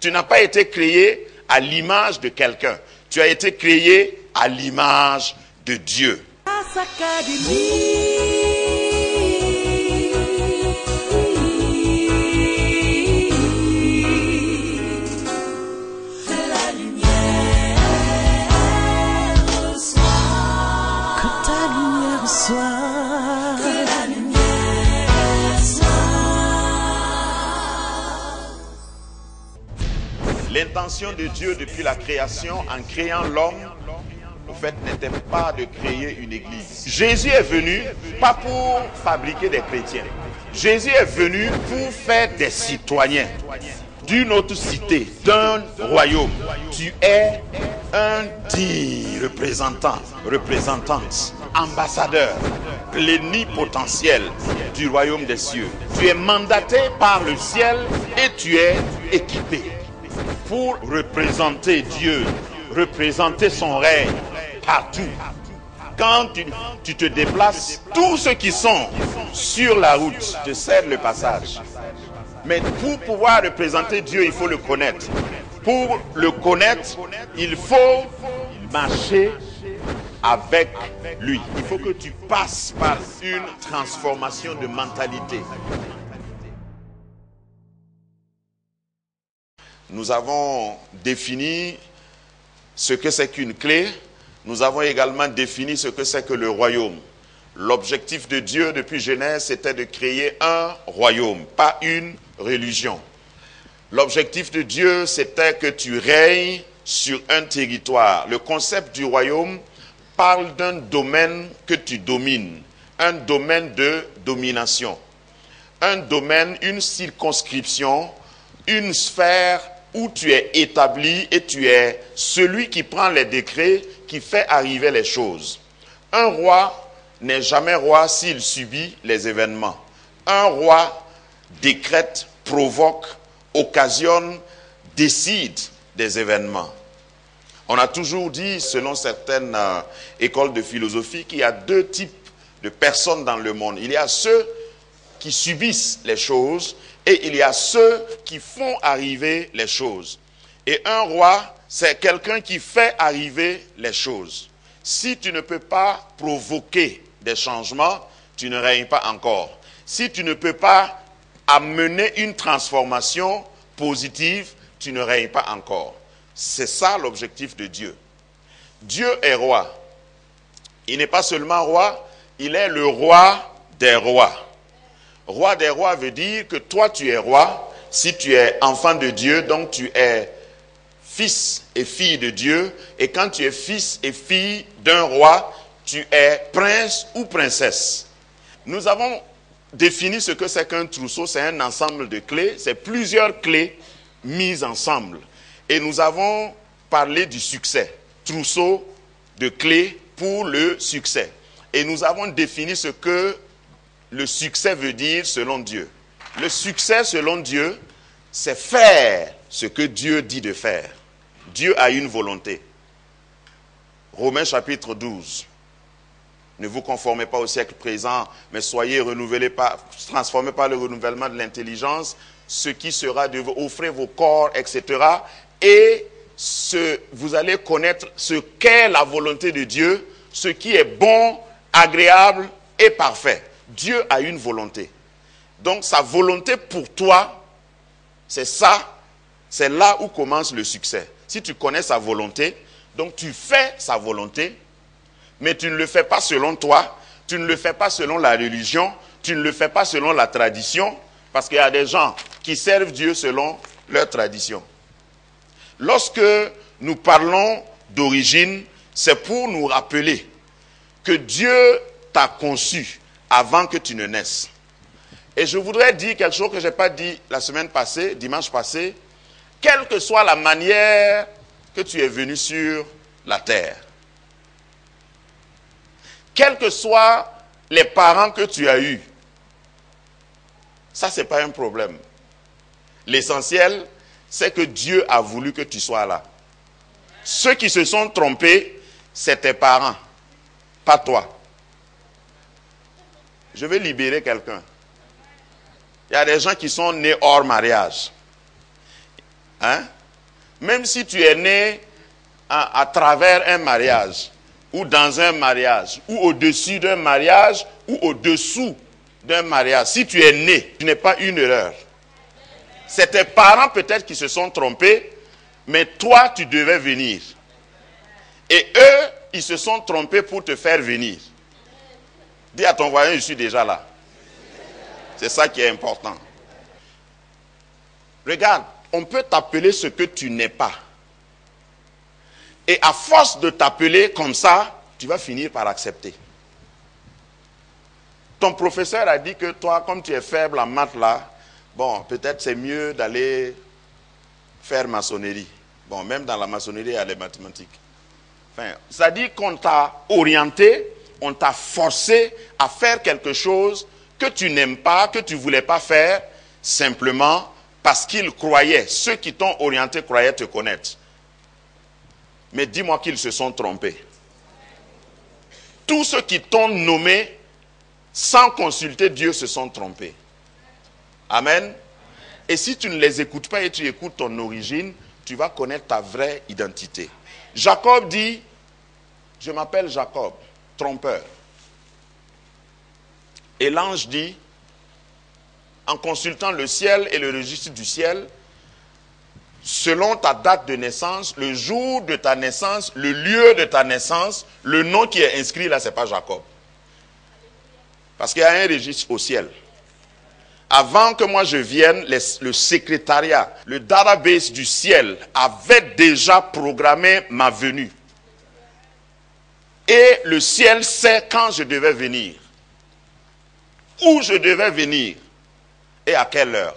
Tu n'as pas été créé à l'image de quelqu'un. Tu as été créé à l'image de Dieu. L'intention de Dieu depuis la création, en créant l'homme, au fait, n'était pas de créer une église. Jésus est venu pas pour fabriquer des chrétiens. Jésus est venu pour faire des citoyens d'une autre cité, d'un royaume. Tu es un digne représentante, ambassadeur, plénipotentiel du royaume des cieux. Tu es mandaté par le ciel et tu es équipé pour représenter Dieu, représenter son règne partout. Quand tu te déplaces, tous ceux qui sont sur la route te cèdent le passage. Mais pour pouvoir représenter Dieu, il faut le connaître. Pour le connaître, il faut marcher avec lui. Il faut que tu passes par une transformation de mentalité. Nous avons défini ce que c'est qu'une clé. Nous avons également défini ce que c'est que le royaume. L'objectif de Dieu depuis Genèse, c'était de créer un royaume, pas une religion. L'objectif de Dieu, c'était que tu règnes sur un territoire. Le concept du royaume parle d'un domaine que tu domines, un domaine de domination, un domaine, une circonscription, une sphère où tu es établi et tu es celui qui prend les décrets, qui fait arriver les choses. Un roi n'est jamais roi s'il subit les événements. Un roi décrète, provoque, occasionne, décide des événements. On a toujours dit, selon certaines écoles de philosophie, qu'il y a deux types de personnes dans le monde. Il y a ceux qui subissent les choses et il y a ceux qui font arriver les choses. Et un roi, c'est quelqu'un qui fait arriver les choses. Si tu ne peux pas provoquer des changements, tu ne règnes pas encore. Si tu ne peux pas amener une transformation positive, tu ne règnes pas encore. C'est ça l'objectif de Dieu. Dieu est roi. Il n'est pas seulement roi, il est le roi des rois. Roi des rois veut dire que toi tu es roi, si tu es enfant de Dieu, donc tu es fils et fille de Dieu, et quand tu es fils et fille d'un roi, tu es prince ou princesse. Nous avons défini ce que c'est qu'un trousseau, c'est un ensemble de clés, c'est plusieurs clés mises ensemble. Et nous avons parlé du succès, trousseau de clés pour le succès. Et nous avons défini ce que le succès veut dire selon Dieu. Le succès selon Dieu, c'est faire ce que Dieu dit de faire. Dieu a une volonté. Romains chapitre 12. Ne vous conformez pas au siècle présent, mais soyez transformés par le renouvellement de l'intelligence, ce qui sera de vous, offrez vos corps, etc. Et vous allez connaître ce qu'est la volonté de Dieu, ce qui est bon, agréable et parfait. Dieu a une volonté. Donc sa volonté pour toi, c'est ça, c'est là où commence le succès. Si tu connais sa volonté, donc tu fais sa volonté, mais tu ne le fais pas selon toi, tu ne le fais pas selon la religion, tu ne le fais pas selon la tradition, parce qu'il y a des gens qui servent Dieu selon leur tradition. Lorsque nous parlons d'origine, c'est pour nous rappeler que Dieu t'a conçu avant que tu ne naisses. Et je voudrais dire quelque chose que je n'ai pas dit la semaine passée, dimanche passé, quelle que soit la manière que tu es venu sur la terre, quels que soient les parents que tu as eus, ça c'est pas un problème. L'essentiel, c'est que Dieu a voulu que tu sois là. Ceux qui se sont trompés, c'est tes parents, pas toi. Je vais libérer quelqu'un. Il y a des gens qui sont nés hors mariage. Hein? Même si tu es né à travers un mariage, ou dans un mariage, ou au-dessus d'un mariage, ou au-dessous d'un mariage, si tu es né, tu n'es pas une erreur. C'est tes parents peut-être qui se sont trompés, mais toi, tu devais venir. Et eux, ils se sont trompés pour te faire venir. Dis à ton voisin, je suis déjà là. C'est ça qui est important. Regarde, on peut t'appeler ce que tu n'es pas. Et à force de t'appeler comme ça, tu vas finir par accepter. Ton professeur a dit que toi, comme tu es faible en maths là, bon, peut-être c'est mieux d'aller faire maçonnerie. Bon, même dans la maçonnerie, il y a les mathématiques. Enfin, ça dit qu'on t'a orienté, on t'a forcé à faire quelque chose que tu n'aimes pas, que tu ne voulais pas faire, simplement parce qu'ils croyaient, ceux qui t'ont orienté croyaient te connaître. Mais dis-moi qu'ils se sont trompés. Tous ceux qui t'ont nommé sans consulter Dieu se sont trompés. Amen. Et si tu ne les écoutes pas et tu écoutes ton origine, tu vas connaître ta vraie identité. Jacob dit, je m'appelle Jacob, trompeur. Et l'ange dit, en consultant le ciel et le registre du ciel, selon ta date de naissance, le jour de ta naissance, le lieu de ta naissance, le nom qui est inscrit là, ce n'est pas Jacob. Parce qu'il y a un registre au ciel. Avant que moi je vienne, le secrétariat, le database du ciel avait déjà programmé ma venue. Et le ciel sait quand je devais venir, où je devais venir et à quelle heure.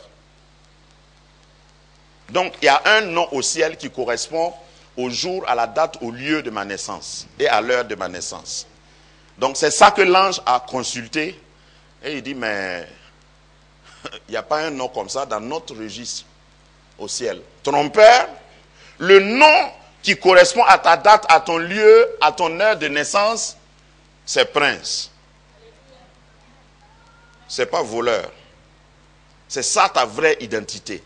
Donc il y a un nom au ciel qui correspond au jour, à la date, au lieu de ma naissance et à l'heure de ma naissance. Donc c'est ça que l'ange a consulté et il dit, mais il n'y a pas un nom comme ça dans notre registre au ciel. Trompeur, le nom qui correspond à ta date, à ton lieu, à ton heure de naissance, c'est prince. C'est pas voleur. C'est ça ta vraie identité.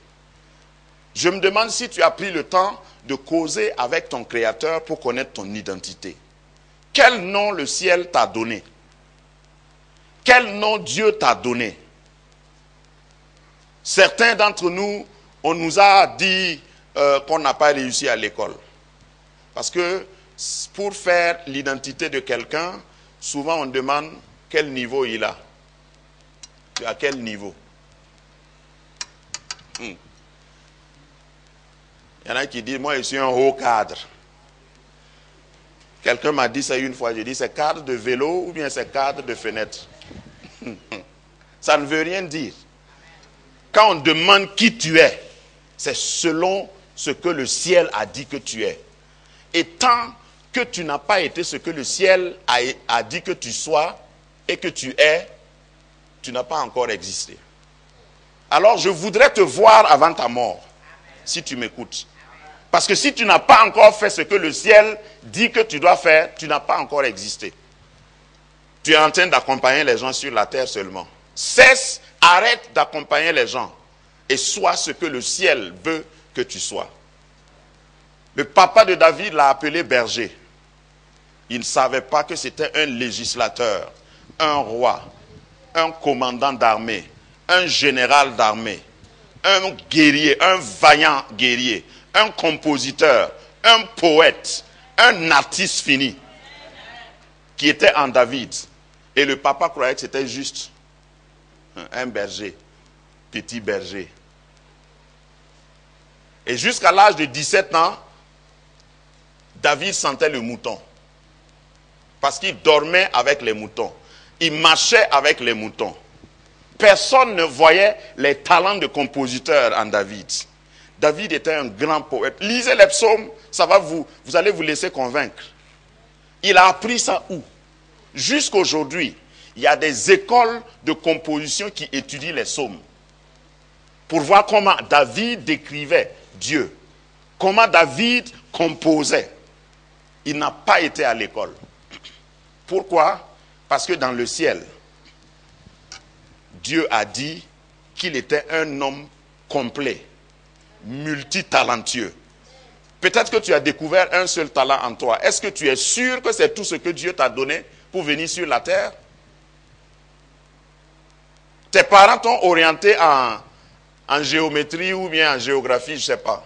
Je me demande si tu as pris le temps de causer avec ton Créateur pour connaître ton identité. Quel nom le ciel t'a donné? Quel nom Dieu t'a donné? Certains d'entre nous, on nous a dit qu'on n'a pas réussi à l'école. Parce que pour faire l'identité de quelqu'un, souvent on demande quel niveau il a. À quel niveau? Il y en a qui disent, moi je suis un haut cadre. Quelqu'un m'a dit ça une fois, j'ai dit, c'est cadre de vélo ou bien c'est cadre de fenêtre? Ça ne veut rien dire. Quand on demande qui tu es, c'est selon ce que le ciel a dit que tu es. Et tant que tu n'as pas été ce que le ciel a dit que tu sois et que tu es, tu n'as pas encore existé. Alors je voudrais te voir avant ta mort, si tu m'écoutes. Parce que si tu n'as pas encore fait ce que le ciel dit que tu dois faire, tu n'as pas encore existé. Tu es en train d'accompagner les gens sur la terre seulement. Cesse, arrête d'accompagner les gens et sois ce que le ciel veut que tu sois. Le papa de David l'a appelé berger. Il ne savait pas que c'était un législateur, un roi, un commandant d'armée, un général d'armée, un guerrier, un vaillant guerrier, un compositeur, un poète, un artiste fini qui était en David. Et le papa croyait que c'était juste un berger, petit berger. Et jusqu'à l'âge de 17 ans, David sentait le mouton. Parce qu'il dormait avec les moutons. Il marchait avec les moutons. Personne ne voyait les talents de compositeur en David. David était un grand poète. Lisez les psaumes, ça va vous allez vous laisser convaincre. Il a appris ça où? Jusqu'aujourd'hui, il y a des écoles de composition qui étudient les psaumes. Pour voir comment David décrivait Dieu. Comment David composait. Il n'a pas été à l'école. Pourquoi? Parce que dans le ciel, Dieu a dit qu'il était un homme complet. multitalentueux. Peut-être que tu as découvert un seul talent en toi. Est-ce que tu es sûr que c'est tout ce que Dieu t'a donné pour venir sur la terre? Tes parents t'ont orienté en géométrie ou bien en géographie, je ne sais pas.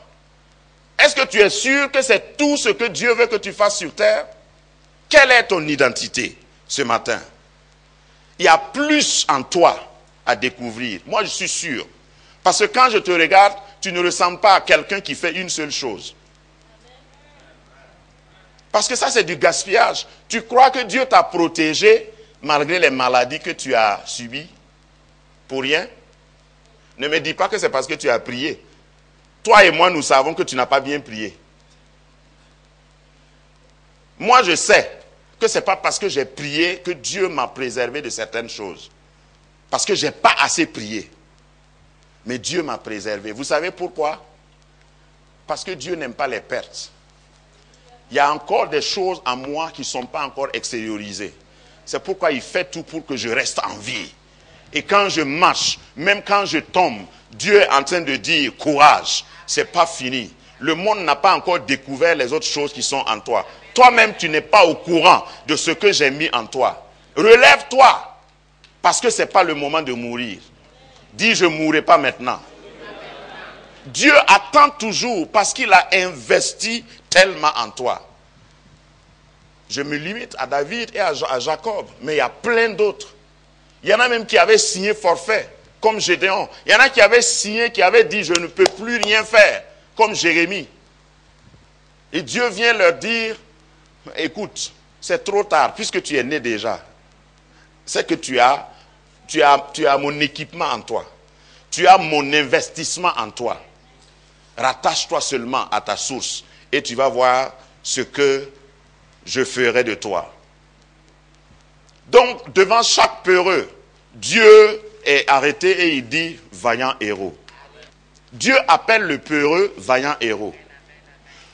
Est-ce que tu es sûr que c'est tout ce que Dieu veut que tu fasses sur terre? Quelle est ton identité ce matin? Il y a plus en toi à découvrir. Moi, je suis sûr. Parce que quand je te regarde, tu ne ressembles pas à quelqu'un qui fait une seule chose. Parce que ça, c'est du gaspillage. Tu crois que Dieu t'a protégé malgré les maladies que tu as subies? Pour rien? Ne me dis pas que c'est parce que tu as prié. Toi et moi, nous savons que tu n'as pas bien prié. Moi, je sais que ce n'est pas parce que j'ai prié que Dieu m'a préservé de certaines choses. Parce que je n'ai pas assez prié. Mais Dieu m'a préservé. Vous savez pourquoi? Parce que Dieu n'aime pas les pertes. Il y a encore des choses en moi qui ne sont pas encore extériorisées. C'est pourquoi il fait tout pour que je reste en vie. Et quand je marche, même quand je tombe, Dieu est en train de dire courage, c'est pas fini. Le monde n'a pas encore découvert les autres choses qui sont en toi. Toi-même, tu n'es pas au courant de ce que j'ai mis en toi. Relève-toi, parce que ce n'est pas le moment de mourir. Dis, je ne mourrai pas maintenant. Dieu attend toujours parce qu'il a investi tellement en toi. Je me limite à David et à Jacob, mais il y a plein d'autres. Il y en a même qui avaient signé forfait, comme Gédéon. Il y en a qui avaient signé, qui avaient dit, je ne peux plus rien faire, comme Jérémie. Et Dieu vient leur dire, écoute, c'est trop tard, puisque tu es né déjà. C'est que tu as mon équipement en toi. Tu as mon investissement en toi. Rattache-toi seulement à ta source et tu vas voir ce que je ferai de toi. Donc, devant chaque peureux, Dieu est arrêté et il dit « vaillant héros ». Dieu appelle le peureux « vaillant héros ».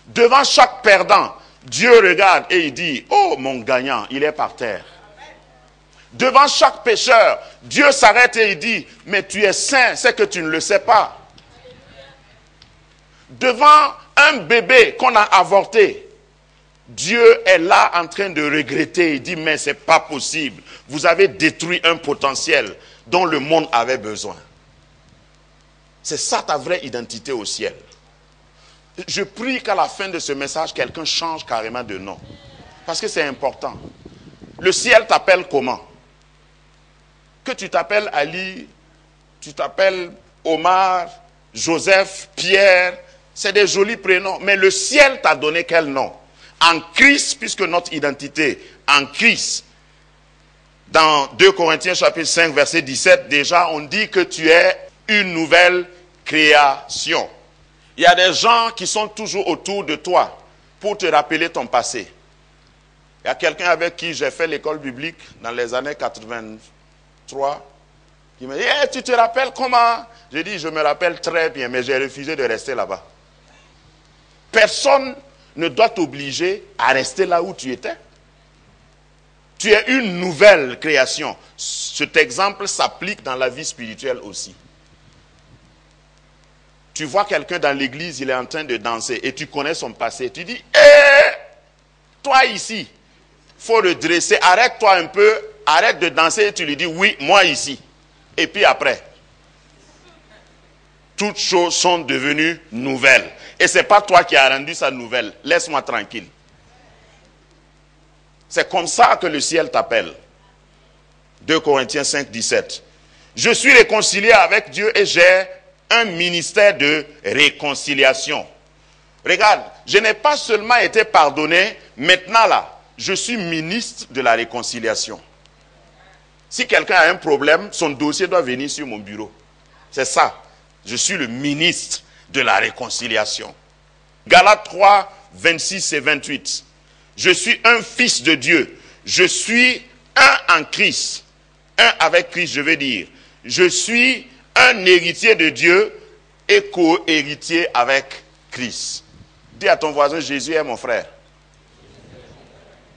Devant chaque perdant, Dieu regarde et il dit « oh, mon gagnant, il est par terre ». Devant chaque pécheur, Dieu s'arrête et il dit « mais tu es saint, c'est que tu ne le sais pas ». Devant un bébé qu'on a avorté, Dieu est là en train de regretter. Il dit, mais ce n'est pas possible. Vous avez détruit un potentiel dont le monde avait besoin. C'est ça ta vraie identité au ciel. Je prie qu'à la fin de ce message, quelqu'un change carrément de nom. Parce que c'est important. Le ciel t'appelle comment? Que tu t'appelles Ali, tu t'appelles Omar, Joseph, Pierre, c'est des jolis prénoms. Mais le ciel t'a donné quel nom? En Christ, puisque notre identité en Christ, dans 2 Corinthiens chapitre 5 verset 17, déjà on dit que tu es une nouvelle création. Il y a des gens qui sont toujours autour de toi pour te rappeler ton passé. Il y a quelqu'un avec qui j'ai fait l'école biblique dans les années 83 qui me dit, hey, tu te rappelles comment? J'ai dit, je me rappelle très bien, mais j'ai refusé de rester là-bas. Personne ne doit t'obliger à rester là où tu étais. Tu es une nouvelle création. Cet exemple s'applique dans la vie spirituelle aussi. Tu vois quelqu'un dans l'église, il est en train de danser et tu connais son passé. Tu dis, hé, toi ici, il faut redresser, arrête-toi un peu, arrête de danser et tu lui dis, oui, moi ici. Et puis après, toutes choses sont devenues nouvelles. Et ce n'est pas toi qui as rendu ça nouvelle. Laisse-moi tranquille. C'est comme ça que le ciel t'appelle. 2 Corinthiens 5, 17. Je suis réconcilié avec Dieu et j'ai un ministère de réconciliation. Regarde, je n'ai pas seulement été pardonné, maintenant là, je suis ministre de la réconciliation. Si quelqu'un a un problème, son dossier doit venir sur mon bureau. C'est ça. Je suis le ministre de la réconciliation. Galates 3, 26 et 28. Je suis un fils de Dieu. Je suis un en Christ. Un avec Christ, je veux dire. Je suis un héritier de Dieu et co-héritier avec Christ. Dis à ton voisin, Jésus est mon frère.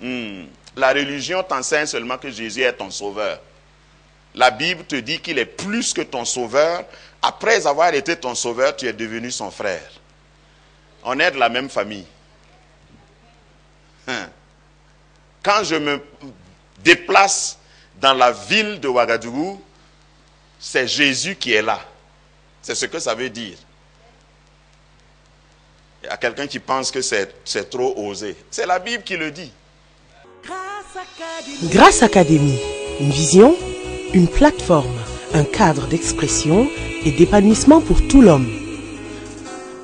La religion t'enseigne seulement que Jésus est ton sauveur. La Bible te dit qu'il est plus que ton sauveur Après avoir été ton sauveur, tu es devenu son frère. On est de la même famille. Quand je me déplace dans la ville de Ouagadougou, c'est Jésus qui est là. C'est ce que ça veut dire. Il y a quelqu'un qui pense que c'est trop osé. C'est la Bible qui le dit. Grâce Académie, une vision, une plateforme, un cadre d'expression et d'épanouissement pour tout l'homme.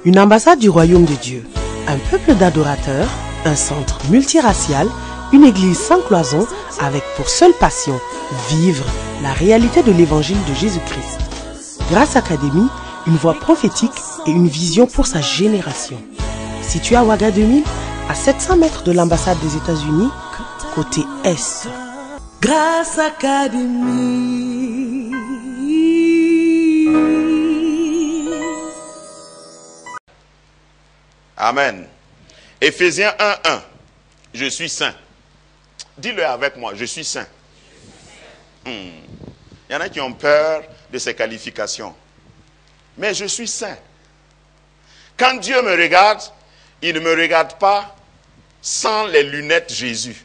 Une ambassade du royaume de Dieu, un peuple d'adorateurs, un centre multiracial, une église sans cloison avec pour seule passion vivre la réalité de l'évangile de Jésus-Christ. Grâce Académie, une voix prophétique et une vision pour sa génération. Situé à Ouaga 2000, à 700 mètres de l'ambassade des États-Unis, côté Est. Grâce Académie. Amen. Éphésiens 1:1. Je suis saint. Dis-le avec moi, je suis saint. Il y en a qui ont peur de ces qualifications. Mais je suis saint. Quand Dieu me regarde, il ne me regarde pas sans les lunettes Jésus.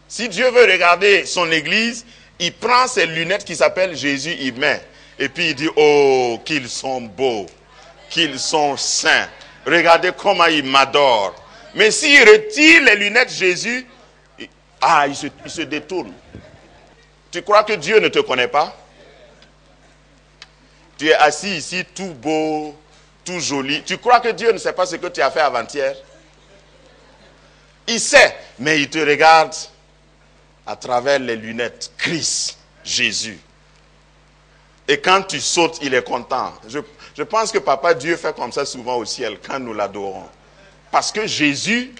Si Dieu veut regarder son église, il prend ses lunettes qui s'appellent Jésus, il met. Et puis il dit, oh, qu'ils sont beaux, qu'ils sont saints. Regardez comment ils m'adorent. Mais s'il retire les lunettes Jésus, il se détourne. Tu crois que Dieu ne te connaît pas? Tu es assis ici, tout beau, tout joli. Tu crois que Dieu ne sait pas ce que tu as fait avant-hier? Il sait, mais il te regarde à travers les lunettes. Christ, Jésus. Et quand tu sautes, il est content. Je pense que Papa Dieu fait comme ça souvent au ciel quand nous l'adorons. Parce que Jésus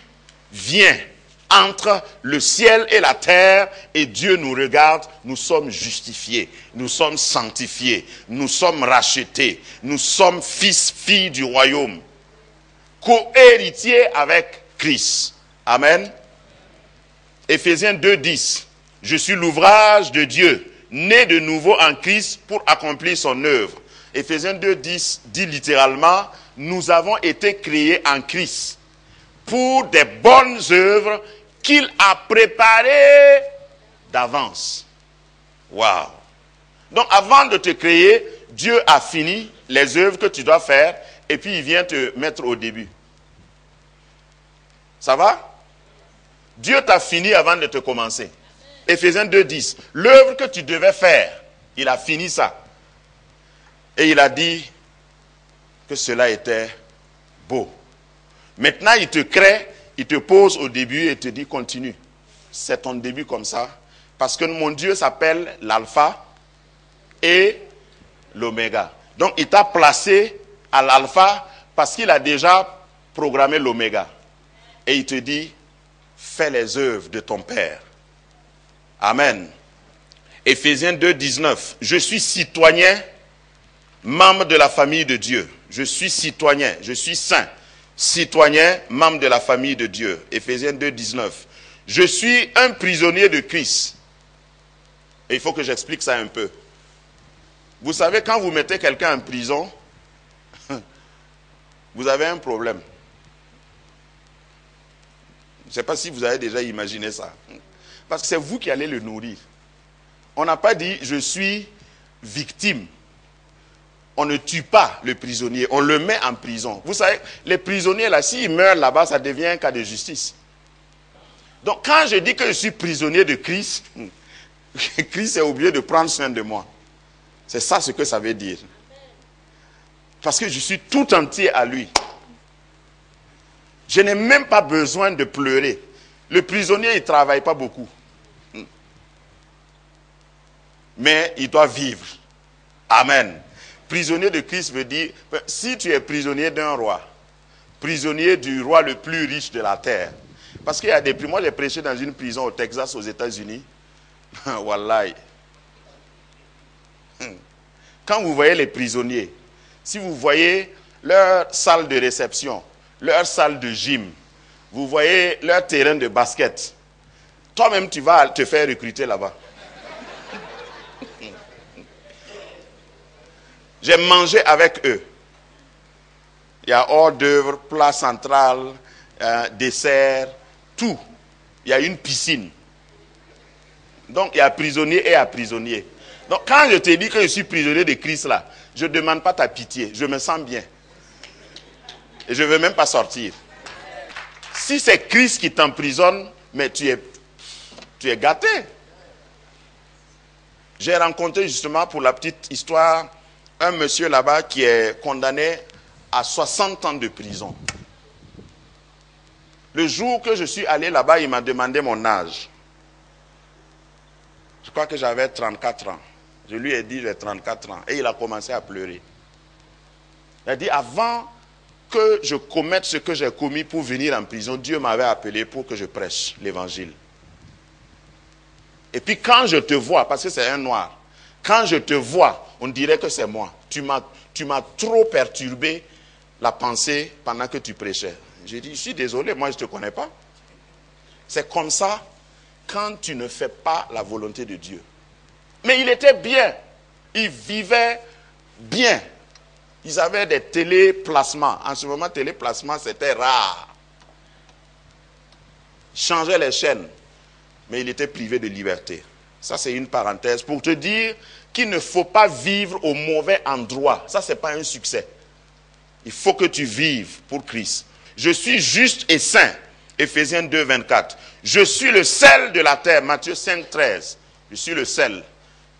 vient entre le ciel et la terre et Dieu nous regarde, nous sommes justifiés, nous sommes sanctifiés, nous sommes rachetés, nous sommes fils, filles du royaume, co-héritiers avec Christ. Amen. Éphésiens 2:10. Je suis l'ouvrage de Dieu, né de nouveau en Christ pour accomplir son œuvre. Éphésiens 2:10 dit littéralement, nous avons été créés en Christ pour des bonnes œuvres qu'il a préparées d'avance. Waouh! Donc avant de te créer, Dieu a fini les œuvres que tu dois faire et puis il vient te mettre au début. Ça va? Dieu t'a fini avant de te commencer. Éphésiens 2:10. L'œuvre que tu devais faire, il a fini ça. Et il a dit que cela était beau. Maintenant, il te crée, il te pose au début et te dit continue. C'est ton début comme ça. Parce que mon Dieu s'appelle l'alpha et l'oméga. Donc, il t'a placé à l'alpha parce qu'il a déjà programmé l'oméga. Et il te dit, fais les œuvres de ton Père. Amen. Éphésiens 2:19. Je suis citoyen, membre de la famille de Dieu. Je suis citoyen, je suis saint. Citoyen, membre de la famille de Dieu. Éphésiens 2:19. Je suis un prisonnier de Christ. Et il faut que j'explique ça un peu. Vous savez, quand vous mettez quelqu'un en prison, vous avez un problème. Je ne sais pas si vous avez déjà imaginé ça. Parce que c'est vous qui allez le nourrir. On n'a pas dit, je suis victime. On ne tue pas le prisonnier, on le met en prison. Vous savez, les prisonniers, là, s'ils meurent là-bas, ça devient un cas de justice. Donc, quand je dis que je suis prisonnier de Christ, Christ est obligé de prendre soin de moi. C'est ça ce que ça veut dire. Parce que je suis tout entier à lui. Je n'ai même pas besoin de pleurer. Le prisonnier, il ne travaille pas beaucoup. Mais il doit vivre. Amen. Prisonnier de Christ veut dire, si tu es prisonnier d'un roi, prisonnier du roi le plus riche de la terre. Parce qu'il y a des prisons. Moi, j'ai prêché dans une prison au Texas, aux États-Unis. Wallahi. Quand vous voyez les prisonniers, si vous voyez leur salle de réception, leur salle de gym, vous voyez leur terrain de basket, toi-même tu vas te faire recruter là-bas. J'ai mangé avec eux. Il y a hors d'œuvre, plat central, dessert, tout. Il y a une piscine. Donc il y a prisonnier et à prisonnier. Donc quand je te dis que je suis prisonnier de Christ là, je ne demande pas ta pitié. Je me sens bien. Et je ne veux même pas sortir. Si c'est Christ qui t'emprisonne, mais tu es gâté. J'ai rencontré justement, pour la petite histoire, un monsieur là-bas qui est condamné à 60 ans de prison. Le jour que je suis allé là-bas, il m'a demandé mon âge. Je crois que j'avais 34 ans. Je lui ai dit j'ai 34 ans. Et il a commencé à pleurer. Il a dit avant que je commette ce que j'ai commis pour venir en prison, Dieu m'avait appelé pour que je prêche l'évangile. Et puis quand je te vois, parce que c'est un noir, quand je te vois, on dirait que c'est moi. Tu m'as trop perturbé la pensée pendant que tu prêchais. J'ai dit, je suis désolé, moi je ne te connais pas. C'est comme ça quand tu ne fais pas la volonté de Dieu. Mais il était bien. Il vivait bien. Ils avaient des téléplacements. En ce moment, téléplacement, c'était rare. Il changeait les chaînes. Mais il était privé de liberté. Ça, c'est une parenthèse pour te dire qu'il ne faut pas vivre au mauvais endroit. Ça, ce n'est pas un succès. Il faut que tu vives pour Christ. Je suis juste et saint. Éphésiens 2, 24. Je suis le sel de la terre. Matthieu 5, 13. Je suis le sel.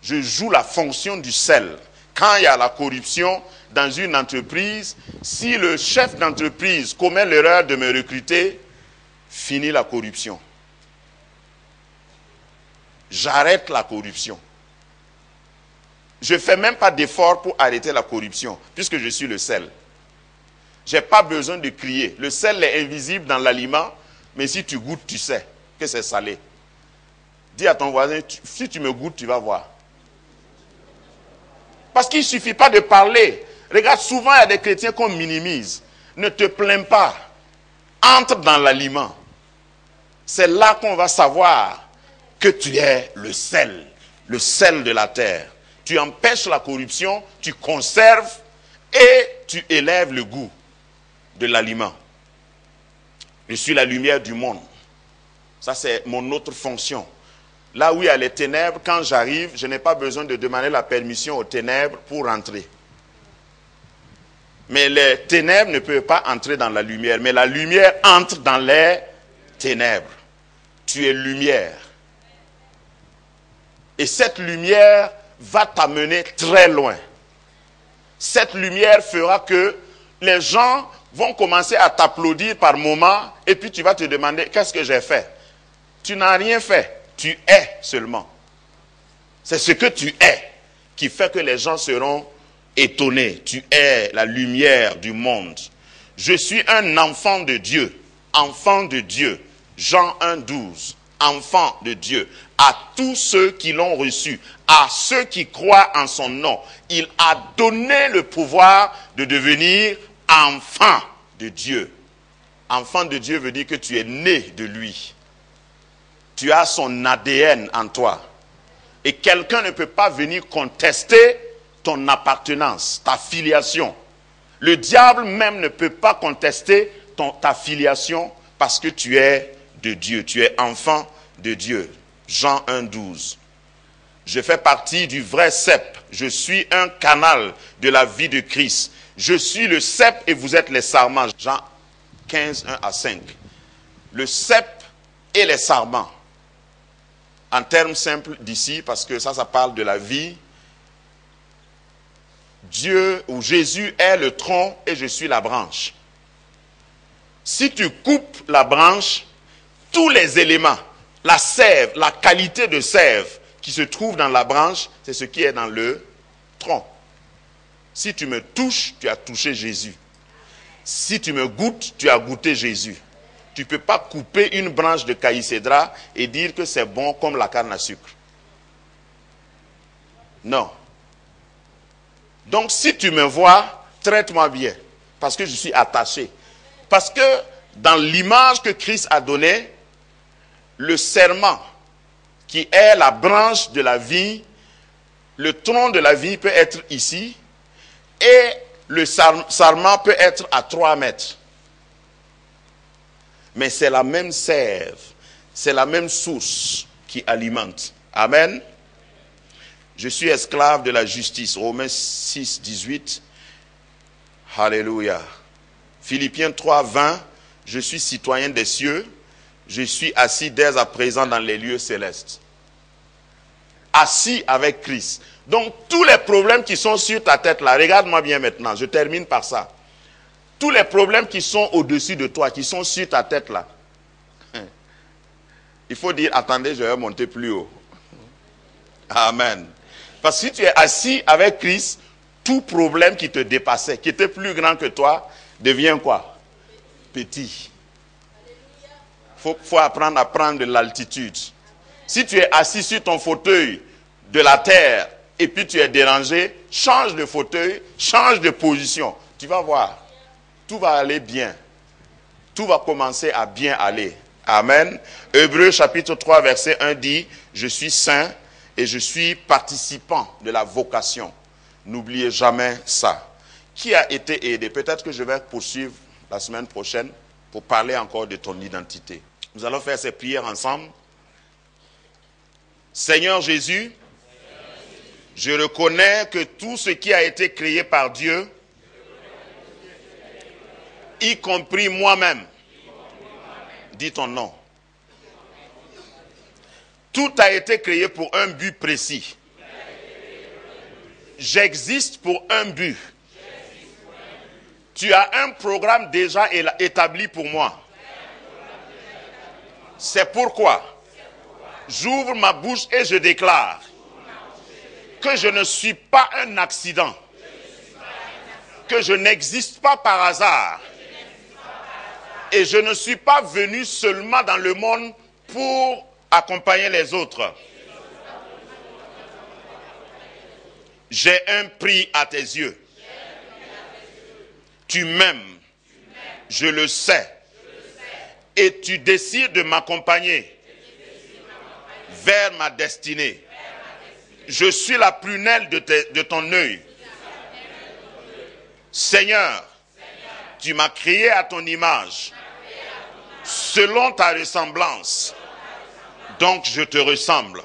Je joue la fonction du sel. Quand il y a la corruption dans une entreprise, si le chef d'entreprise commet l'erreur de me recruter, finit la corruption. J'arrête la corruption. Je ne fais même pas d'effort pour arrêter la corruption, puisque je suis le sel. Je n'ai pas besoin de crier. Le sel est invisible dans l'aliment, mais si tu goûtes, tu sais que c'est salé. Dis à ton voisin, si tu me goûtes, tu vas voir. Parce qu'il ne suffit pas de parler. Regarde, souvent il y a des chrétiens qu'on minimise. Ne te plains pas. Entre dans l'aliment. C'est là qu'on va savoir que tu es le sel de la terre. Tu empêches la corruption, tu conserves et tu élèves le goût de l'aliment. Je suis la lumière du monde. Ça, c'est mon autre fonction. Là où il y a les ténèbres, quand j'arrive, je n'ai pas besoin de demander la permission aux ténèbres pour rentrer. Mais les ténèbres ne peuvent pas entrer dans la lumière. Mais la lumière entre dans les ténèbres. Tu es lumière. Et cette lumière va t'amener très loin. Cette lumière fera que les gens vont commencer à t'applaudir par moments et puis tu vas te demander qu'est-ce que j'ai fait. Tu n'as rien fait. Tu es seulement. C'est ce que tu es qui fait que les gens seront étonnés. Tu es la lumière du monde. Je suis un enfant de Dieu. Enfant de Dieu. Jean 1, 12. Enfant de Dieu. À tous ceux qui l'ont reçu, à ceux qui croient en son nom, il a donné le pouvoir de devenir enfant de Dieu. Enfant de Dieu veut dire que tu es né de lui. Tu as son ADN en toi. Et quelqu'un ne peut pas venir contester ton appartenance, ta filiation. Le diable même ne peut pas contester ta filiation parce que tu es de Dieu. Tu es enfant de Dieu. Jean 1, 12. Je fais partie du vrai cep. Je suis un canal de la vie de Christ. Je suis le cep et vous êtes les sarments. Jean 15, 1 à 5. Le cep et les sarments. En termes simples d'ici, parce que ça parle de la vie. Dieu ou Jésus est le tronc et je suis la branche. Si tu coupes la branche, tous les éléments, la sève, la qualité de sève qui se trouve dans la branche, c'est ce qui est dans le tronc. Si tu me touches, tu as touché Jésus. Si tu me goûtes, tu as goûté Jésus. Tu ne peux pas couper une branche de caïcédra et dire que c'est bon comme la canne à sucre. Non. Donc si tu me vois, traite-moi bien. Parce que je suis attaché. Parce que dans l'image que Christ a donnée, le serment qui est la branche de la vie, le tronc de la vie peut être ici. Et le sarment peut être à 3 mètres. Mais c'est la même sève, c'est la même source qui alimente. Amen. Je suis esclave de la justice. Romains 6, 18. Alléluia. Philippiens 3, 20. Je suis citoyen des cieux. Je suis assis dès à présent dans les lieux célestes. Assis avec Christ. Donc tous les problèmes qui sont sur ta tête là, regarde-moi bien maintenant, je termine par ça. Tous les problèmes qui sont au-dessus de toi, qui sont sur ta tête là, il faut dire, attendez, je vais monter plus haut. Amen. Parce que si tu es assis avec Christ, tout problème qui te dépassait, qui était plus grand que toi, devient quoi? Petit. Faut apprendre à prendre de l'altitude. Si tu es assis sur ton fauteuil de la terre, et puis tu es dérangé, change de fauteuil, change de position. Tu vas voir, tout va aller bien. Tout va commencer à bien aller. Amen. Hébreux chapitre 3 verset 1 dit, je suis saint et je suis participant de la vocation. N'oubliez jamais ça. Qui a été aidé? Peut-être que je vais poursuivre la semaine prochaine pour parler encore de ton identité. Nous allons faire ces prières ensemble. Seigneur Jésus, je reconnais que tout ce qui a été créé par Dieu, y compris moi-même, dis ton nom. Tout a été créé pour un but précis. J'existe pour un but. Tu as un programme déjà établi pour moi. C'est pourquoi j'ouvre ma bouche et je déclare que je ne suis pas un accident, que je n'existe pas par hasard, et je ne suis pas venu seulement dans le monde pour accompagner les autres. J'ai un prix à tes yeux. Tu m'aimes, je le sais, et tu décides de m'accompagner vers ma destinée. Je suis la prunelle de ton œil. Seigneur, tu m'as créé à ton image, selon ta ressemblance. Donc je te ressemble.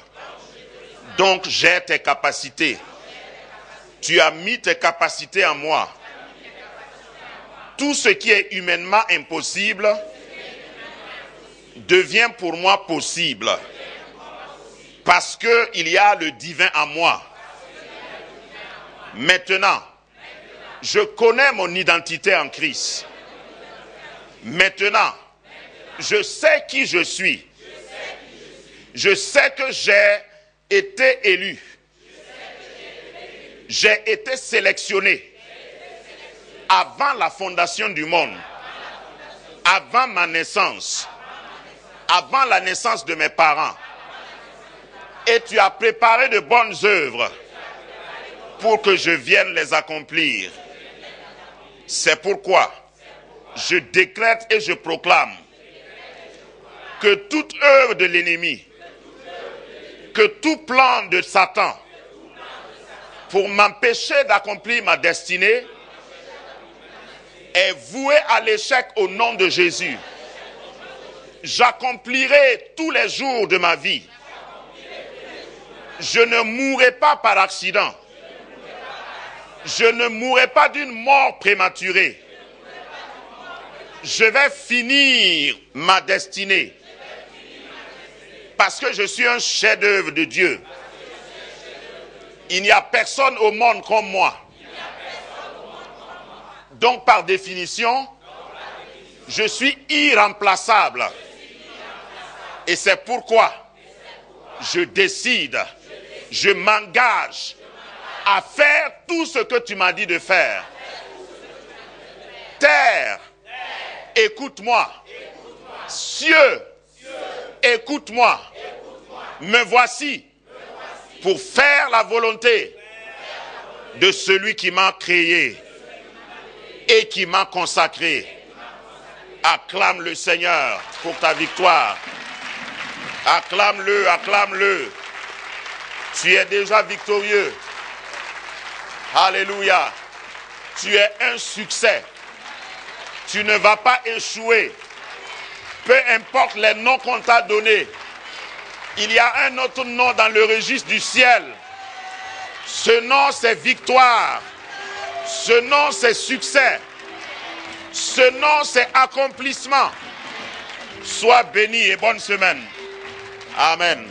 Donc j'ai tes capacités. Tu as mis tes capacités en moi. Tout ce qui est humainement impossible devient pour moi possible. Parce qu'il y a le divin en moi. Maintenant, je connais mon identité en Christ. Maintenant, je sais qui je suis. Je sais que j'ai été élu. J'ai été sélectionné avant la fondation du monde, avant ma naissance, avant la naissance de mes parents. Et tu as préparé de bonnes œuvres pour que je vienne les accomplir. C'est pourquoi je décrète et je proclame que toute œuvre de l'ennemi, que tout plan de Satan pour m'empêcher d'accomplir ma destinée est voué à l'échec au nom de Jésus. J'accomplirai tous les jours de ma vie. Je ne mourrai pas par accident. Je ne mourrai pas d'une mort prématurée. Je vais finir ma destinée. Parce que je suis un chef-d'œuvre de Dieu. Il n'y a personne au monde comme moi. Donc par définition, je suis irremplaçable. Et c'est pourquoi je décide, je m'engage à faire tout ce que tu m'as dit de faire. Terre, écoute-moi. Cieux, écoute-moi. Me voici pour faire la volonté de celui qui m'a créé et qui m'a consacré. Acclame le Seigneur pour ta victoire. Acclame-le, acclame-le. Tu es déjà victorieux. Alléluia. Tu es un succès. Tu ne vas pas échouer. Peu importe les noms qu'on t'a donnés. Il y a un autre nom dans le registre du ciel. Ce nom, c'est victoire. Ce nom, c'est succès. Ce nom, c'est accomplissement. Sois béni et bonne semaine. Amen.